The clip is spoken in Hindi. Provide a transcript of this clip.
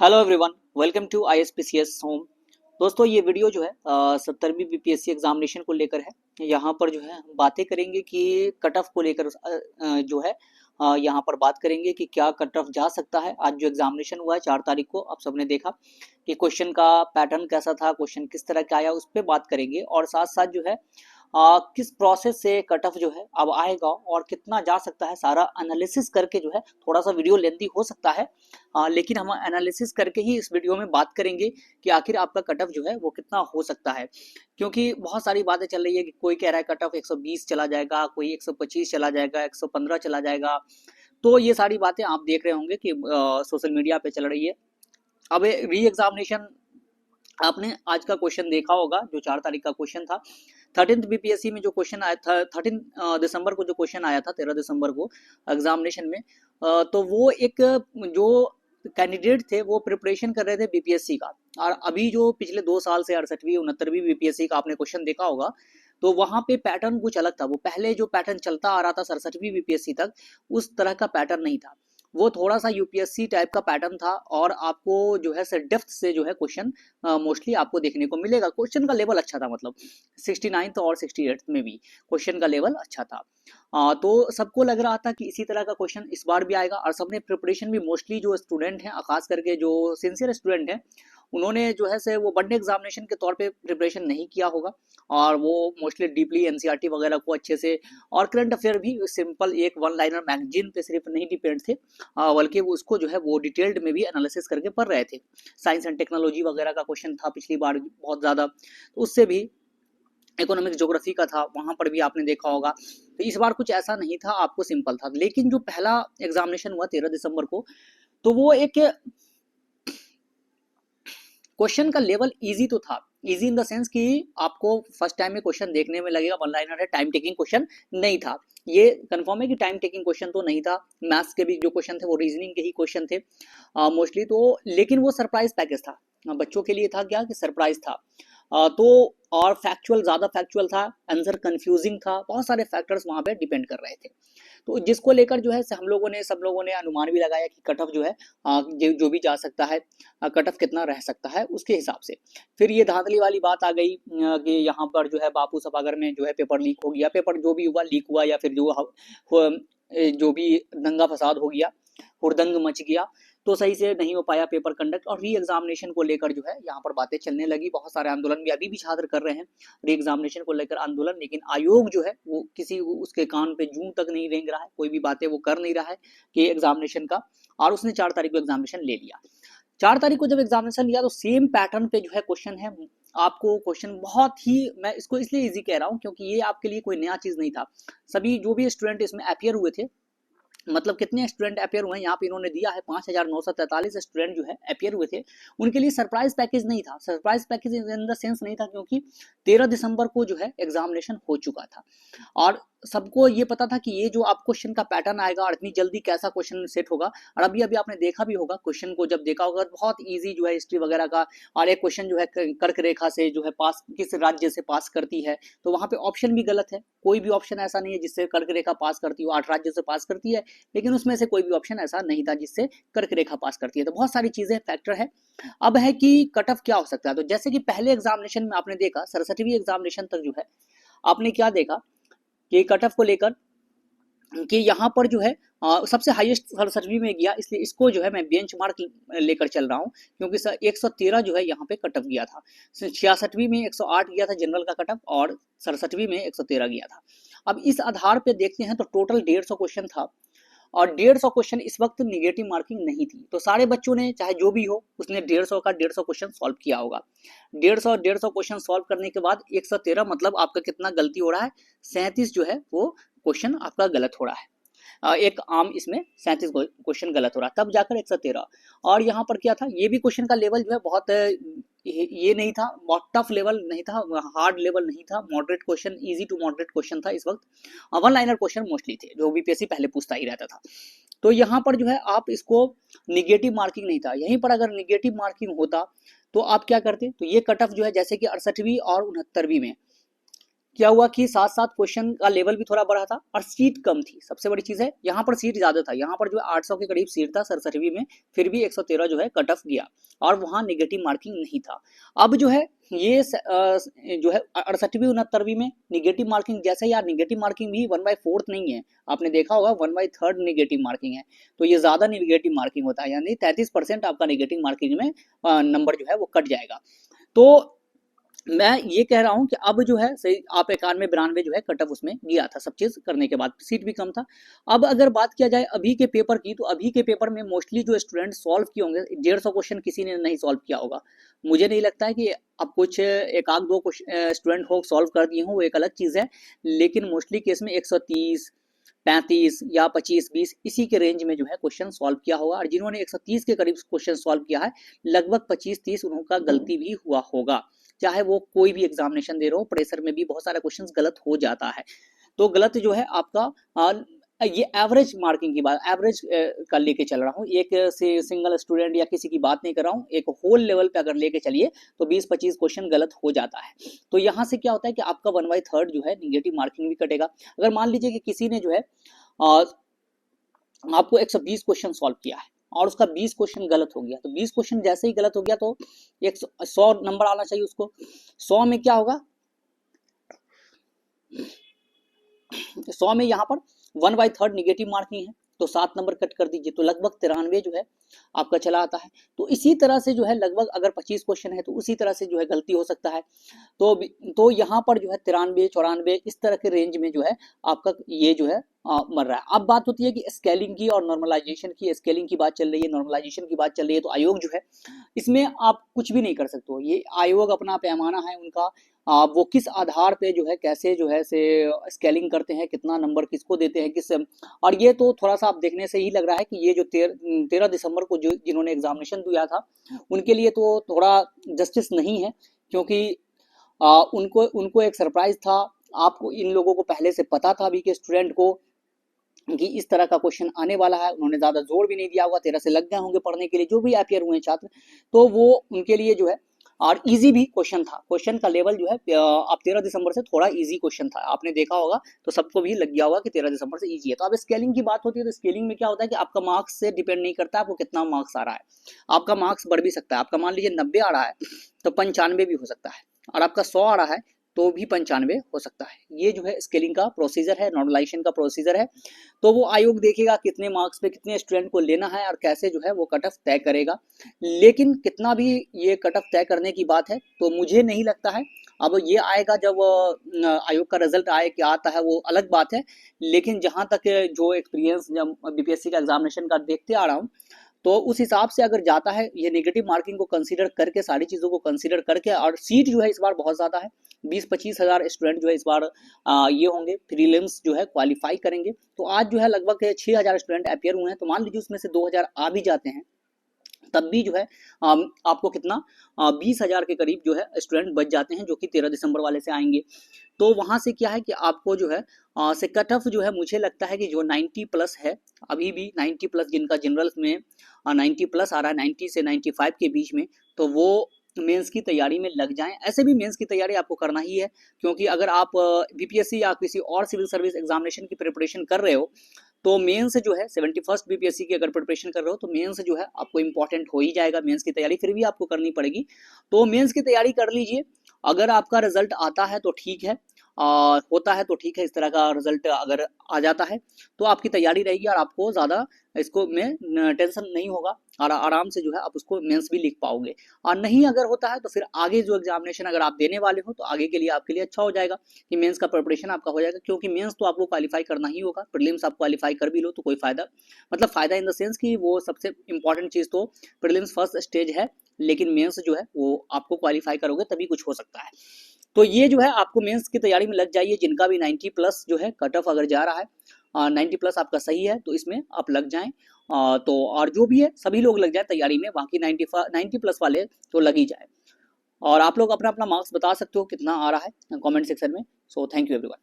Hello everyone, welcome to ISPCS home. दोस्तों, ये वीडियो जो है 70वीं बीपीएससी एग्जामिनेशन को लेकर है। यहाँ पर जो है हम बातें करेंगे कि कट ऑफ को लेकर जो है यहाँ पर बात करेंगे कि क्या कट ऑफ जा सकता है। आज जो एग्जामिनेशन हुआ है 4 तारीख को, आप सबने देखा कि क्वेश्चन का पैटर्न कैसा था, क्वेश्चन किस तरह का आया, उस पर बात करेंगे। और साथ साथ जो है किस प्रोसेस से कट ऑफ जो है अब आएगा और कितना जा सकता है, सारा एनालिसिस करके जो है। थोड़ा सा वीडियो लेंथी हो सकता है, लेकिन हम एनालिसिस करके ही इस वीडियो में बात करेंगे कि आखिर आपका कट ऑफ जो है वो कितना हो सकता है। क्योंकि बहुत सारी बातें चल रही है कि कोई कह रहा है कट ऑफ 120 चला जाएगा, कोई 125 चला जाएगा, 115 चला जाएगा। तो ये सारी बातें आप देख रहे होंगे कि सोशल मीडिया पे चल रही है। अब री एग्जामिनेशन, आपने आज का क्वेश्चन देखा होगा जो 4 तारीख का क्वेश्चन था। 13th बीपीएससी में जो क्वेश्चन आया था, 13 दिसंबर को जो क्वेश्चन आया था, 13 दिसंबर को एग्जामिनेशन में, तो वो एक जो कैंडिडेट थे वो प्रिपरेशन कर रहे थे बीपीएससी का। और अभी जो पिछले 2 साल से 68वीं 69वीं बीपीएससी का आपने क्वेश्चन देखा होगा, तो वहां पे पैटर्न कुछ अलग था। वो पहले जो पैटर्न चलता आ रहा था 67वीं बीपीएससी तक, उस तरह का पैटर्न नहीं था। वो थोड़ा सा यूपीएससी टाइप का पैटर्न था और आपको जो है डेप्थ से जो है क्वेश्चन मोस्टली आपको देखने को मिलेगा। क्वेश्चन का लेवल अच्छा था, मतलब 69th और 68th में भी क्वेश्चन का लेवल अच्छा था। तो सबको लग रहा था कि इसी तरह का क्वेश्चन इस बार भी आएगा। और सबने प्रिपरेशन भी, मोस्टली जो स्टूडेंट हैं, खास करके जो सिंसियर स्टूडेंट हैं, उन्होंने जो है से वो वन डे एग्जामिनेशन के तौर पे प्रिपरेशन नहीं किया होगा। और वो मोस्टली डीपली एनसीईआरटी वगैरह को अच्छे से, और करंट अफेयर भी सिंपल एक वन लाइनर मैगजीन पे सिर्फ नहीं डिपेंड थे, बल्कि उसको जो है वो डिटेल्ड में भी एनालिसिस करके पढ़ रहे थे। साइंस एंड टेक्नोलॉजी वगैरह का क्वेश्चन था पिछली बार बहुत ज़्यादा, तो उससे भी इकोनॉमिक ज्योग्राफी का था, वहां पर भी आपने देखा होगा। तो इस बार कुछ ऐसा नहीं था, आपको सिंपल था। लेकिन जो पहला एग्जामिनेशन हुआ 13 दिसंबर को, तो वो एक क्वेश्चन का लेवल इजी तो था। इजी इन द सेंस कि आपको फर्स्ट टाइम में क्वेश्चन देखने में लगेगा वन लाइनर है, टाइम टेकिंग क्वेश्चन नहीं था। ये कंफर्म है कि टाइम टेकिंग क्वेश्चन तो नहीं था। मैथ्स के भी जो क्वेश्चन थे वो रीजनिंग के ही क्वेश्चन थे मोस्टली। तो लेकिन वो सरप्राइज पैकेज था, बच्चों के लिए था क्या कि सरप्राइज था। तो और फैक्चुअल, ज्यादा फैक्चुअल था, आंसर कंफ्यूजिंग था, बहुत सारे फैक्टर्स वहां पे डिपेंड कर रहे थे। तो जिसको लेकर जो है हम लोगों ने, सब लोगों ने अनुमान भी लगाया कि कट ऑफ जो है जो भी जा सकता है, कट ऑफ कितना रह सकता है उसके हिसाब से। फिर ये धांधली वाली बात आ गई कि यहाँ पर जो है बापू सभागार में जो है पेपर लीक हो गया, पेपर जो भी हुआ लीक हुआ, या फिर जो भी दंगा फसाद हो गया, हुड़दंग मच गया, तो सही से नहीं हो पाया पेपर कंडक्ट। और री एग्जामिनेशन को लेकर जो है यहाँ पर बातें चलने लगी, बहुत सारे आंदोलन भी अभी भी छात्र कर रहे हैं री एग्जामिनेशन को लेकर आंदोलन। लेकिन आयोग जो है वो किसी उसके कान पे जूं तक नहीं रेंग रहा है, कोई भी बातें वो कर नहीं रहा है कि एग्जामिनेशन का। और उसने 4 तारीख को एग्जामिनेशन ले लिया। 4 तारीख को जब एग्जामिनेशन लिया तो सेम पैटर्न पे जो है क्वेश्चन है। आपको क्वेश्चन बहुत ही, मैं इसको इसलिए इजी कह रहा हूँ क्योंकि ये आपके लिए कोई नया चीज नहीं था। सभी जो भी स्टूडेंट इसमें अपियर हुए थे, मतलब कितने स्टूडेंट अपियर हुए हैं यहाँ पे इन्होंने दिया है, 5,943 स्टूडेंट जो है अपियर हुए थे। उनके लिए सरप्राइज पैकेज नहीं था, surprise package in the sense नहीं था, क्योंकि 13 दिसंबर को जो है एग्जामिनेशन हो चुका था। और सबको ये पता था कि ये जो आप क्वेश्चन का पैटर्न आएगा और इतनी जल्दी कैसा क्वेश्चन सेट होगा। और अभी अभी आपने देखा भी होगा, क्वेश्चन को जब देखा होगा, बहुत ईजी जो है हिस्ट्री वगैरह का। और एक क्वेश्चन जो है कर्क रेखा से जो है पास, किस राज्य से पास करती है, तो वहां पे ऑप्शन भी गलत है। कोई भी ऑप्शन ऐसा नहीं है जिससे कर्क रेखा पास करती हो, 8 राज्य से पास करती है, लेकिन उसमें से कोई भी ऑप्शन ऐसा नहीं था जिससे कर्क रेखा पास करती है। तो बहुत सारी चीजें फैक्टर है। अब है कि कट ऑफ क्या हो सकता है। तो जैसे कि पहले एग्जामिनेशन में आपने देखा, 67वीं एग्जामिनेशन तक जो है आपने क्या देखा कि कट ऑफ को लेकर कि यहाँ पर जो है सबसे हाईएस्ट 67वीं में गया, इसलिए इसको जो है मैं बेंचमार्क लेकर चल रहा हूँ, क्योंकि 113 जो है यहाँ पे कट ऑफ गया था। 66वीं में 108 गया था जनरल का कट ऑफ, और 67वीं में 113 गया था। अब इस आधार पे देखते हैं तो टोटल 150 क्वेश्चन था, और 150 क्वेश्चन इस वक्त निगेटिव मार्किंग नहीं थी। तो सारे बच्चों ने, चाहे जो भी हो, उसने 150 का 150 क्वेश्चन सॉल्व किया होगा। 150 क्वेश्चन सॉल्व करने के बाद 113, मतलब आपका कितना गलती हो रहा है, 37 जो है वो क्वेश्चन आपका गलत हो रहा है। एक आम इसमें 37 क्वेश्चन गलत हो रहा है, तब जाकर 113। और यहाँ पर क्या था, ये भी क्वेश्चन का लेवल जो है बहुत ये नहीं था, बहुत टफ लेवल नहीं था, हार्ड लेवल नहीं था, moderate question, easy to moderate question था इस वक्त। वन लाइनर क्वेश्चन मोस्टली थे जो बीपीएससी पहले पूछता ही रहता था। तो यहाँ पर जो है आप इसको, निगेटिव मार्किंग नहीं था। यहीं पर अगर निगेटिव मार्किंग होता तो आप क्या करते, तो ये कट ऑफ जो है जैसे कि 68वीं और 69वीं में क्या हुआ कि साथ साथ क्वेश्चन का लेवल भी थोड़ा बढ़ा था और सीट कम थी। सबसे बड़ी चीज है, यहाँ पर सीट ज्यादा था, यहाँ पर जो है 800 के करीब सीट था 67वीं में, फिर भी 113 जो है कट ऑफ गया और वहां निगेटिव मार्किंग नहीं था। अब जो है ये जो है 68वीं 69वीं में निगेटिव मार्किंग, जैसे यार निगेटिव मार्किंग भी 1/4 नहीं है, आपने देखा होगा 1/3 निगेटिव मार्किंग है, तो ये ज्यादा निगेटिव मार्किंग होता है, यानी 33% आपका निगेटिव मार्किंग में नंबर जो है वो कट जाएगा। तो मैं ये कह रहा हूं कि अब जो है सही आप 91-92 जो है कट ऑफ उसमें गया था, सब चीज करने के बाद सीट भी कम था। अब अगर बात किया जाए अभी के पेपर की, तो अभी के पेपर में मोस्टली जो स्टूडेंट सॉल्व किए होंगे 150 क्वेश्चन किसी ने नहीं सॉल्व किया होगा। मुझे नहीं लगता है कि अब कुछ एक आध दो स्टूडेंट हो सॉल्व कर दिए हों, वो एक अलग चीज है, लेकिन मोस्टली केस में 130 35 या 25-20 इसी के रेंज में जो है क्वेश्चन सॉल्व किया होगा, और जिन्होंने 130 के करीब क्वेश्चन सॉल्व किया है लगभग 25-30 उनका गलती भी हुआ होगा। चाहे वो कोई भी एग्जामिनेशन दे रहे हो, प्रेशर में भी बहुत सारा क्वेश्चन गलत हो जाता है। तो गलत जो है आपका ये एवरेज मार्किंग की बात, एवरेज का लेके चल रहा हूँ, एक से सिंगल स्टूडेंट या किसी की बात नहीं कर रहा हूँ, एक होल लेवल पे अगर लेके चलिए तो 20-25 क्वेश्चन गलत हो जाता है। तो यहाँ से क्या होता है कि आपका 1/3 जो है निगेटिव मार्किंग भी कटेगा। अगर मान लीजिए कि किसी ने जो है आपको 120 क्वेश्चन सॉल्व किया है और उसका 20 क्वेश्चन गलत हो गया, तो 20 क्वेश्चन जैसे ही गलत हो गया तो 100 नंबर आना चाहिए उसको। 100 में क्या होगा, 100 में यहाँ पर 1/3 निगेटिव मार्किंग है, तो 7 नंबर कट कर दीजिए, तो लगभग 93 जो है आपका चला आता है। तो इसी तरह से जो है लगभग अगर 25 क्वेश्चन है तो उसी तरह से जो है गलती हो सकता है। तो यहाँ पर जो है 93-94 इस तरह के रेंज में जो है आपका ये जो है मर रहा है। अब बात होती है कि स्केलिंग की और नॉर्मलाइजेशन की, स्केलिंग की बात चल रही है, नॉर्मलाइजेशन की बात चल रही है, तो आयोग जो है इसमें आप कुछ भी नहीं कर सकते हो, ये आयोग अपना पैमाना है उनका, वो किस आधार पे जो है कैसे जो है से स्केलिंग करते हैं, कितना नंबर किसको देते हैं किस, और ये तो थोड़ा सा आप देखने से ही लग रहा है कि ये जो 13 दिसंबर को जो जिन्होंने एग्जामिनेशन दिया था उनके लिए तो थोड़ा जस्टिस नहीं है, क्योंकि उनको उनको एक सरप्राइज था। आपको इन लोगों को पहले से पता था अभी के स्टूडेंट को कि इस तरह का क्वेश्चन आने वाला है, उन्होंने ज्यादा जोर भी नहीं दिया होगा, 13 से लग गए होंगे पढ़ने के लिए जो भी अपियर हुए छात्र, तो वो उनके लिए जो है और इजी भी क्वेश्चन था, क्वेश्चन का लेवल जो है अब 13 दिसंबर से थोड़ा इजी क्वेश्चन था, आपने देखा होगा तो सबको भी लग गया होगा कि 13 दिसंबर से इजी है। तो अब स्केलिंग की बात होती है तो स्केलिंग में क्या होता है कि आपका मार्क्स से डिपेंड नहीं करता आपको कितना मार्क्स आ रहा है, आपका मार्क्स बढ़ भी सकता है, आपका मान लीजिए 90 आ रहा है तो 95 भी हो सकता है, और आपका 100 आ रहा है तो भी 95 हो सकता है। ये जो है स्केलिंग का प्रोसीजर है, नॉर्मलाइजेशन का प्रोसीजर है। तो वो आयोग देखेगा कितने मार्क्स पे कितने स्टूडेंट को लेना है और कैसे जो है वो कट ऑफ तय करेगा। लेकिन कितना भी ये कट ऑफ तय करने की बात है तो मुझे नहीं लगता है, अब ये आएगा जब आयोग का रिजल्ट आए, क्या आता है वो अलग बात है, लेकिन जहां तक जो एक्सपीरियंस जब बीपीएससी का एग्जामिनेशन का देखते आ रहा हूँ तो उस हिसाब से अगर जाता है, ये नेगेटिव मार्किंग को कंसीडर करके, सारी चीजों को कंसीडर करके, और सीट जो है इस बार बहुत ज्यादा है, 20-25 हजार स्टूडेंट जो है इस बार ये होंगे प्रीलिम्स जो है क्वालिफाई करेंगे, तो आज जो है लगभग 6000 स्टूडेंट अपियर हुए हैं, तो मान लीजिए उसमें से 2000 आ भी जाते हैं तब भी जो है आपको कितना 20,000 के करीब जो है स्टूडेंट बच जाते हैं जो कि 13 दिसंबर वाले से आएंगे। तो वहां से क्या है कि आपको जो है से कट ऑफ जो है मुझे लगता है कि जो 90 प्लस है, अभी भी 90 प्लस जिनका जनरल में 90 प्लस आ रहा है 90 से 95 के बीच में, तो वो मेंस की तैयारी में लग जाएं। ऐसे भी मेंस की तैयारी आपको करना ही है, क्योंकि अगर आप बीपीएससी या किसी और सिविल सर्विस एग्जामिनेशन की प्रिपरेशन कर रहे हो तो मेंस जो है 71st बीपीएससी की अगर प्रिपरेशन कर रहे हो तो मेंस जो है आपको इंपॉर्टेंट हो ही जाएगा, मेंस की तैयारी फिर भी आपको करनी पड़ेगी, तो मेंस की तैयारी कर लीजिए। अगर आपका रिजल्ट आता है तो ठीक है, होता है तो ठीक है, इस तरह का रिजल्ट अगर आ जाता है तो आपकी तैयारी रहेगी और आपको ज़्यादा इसको में टेंशन नहीं होगा और आराम से जो है आप उसको मेंस भी लिख पाओगे। और नहीं अगर होता है तो फिर आगे जो एग्जामिनेशन अगर आप देने वाले हो तो आगे के लिए आपके लिए अच्छा हो जाएगा कि मेंस का प्रिपरेशन आपका हो जाएगा, क्योंकि मेंस तो आपको क्वालिफाई करना ही होगा, प्रीलिम्स आप क्वालिफाई कर भी लो तो कोई फायदा, मतलब फायदा इन द सेंस कि वो सबसे इंपॉर्टेंट चीज़ तो प्रीलिम्स फर्स्ट स्टेज है, लेकिन मेंस जो है वो आपको क्वालिफाई करोगे तभी कुछ हो सकता है। तो ये जो है आपको मेंस की तैयारी में लग जाइए, जिनका भी 90 प्लस जो है कट ऑफ अगर जा रहा है 90 प्लस आपका सही है तो इसमें आप लग जाएं, तो और जो भी है सभी लोग लग जाए तैयारी में, बाकी 90 प्लस वाले तो लग ही जाए। और आप लोग अपना अपना मार्क्स बता सकते हो कितना आ रहा है कमेंट सेक्शन में। So thank you everyone.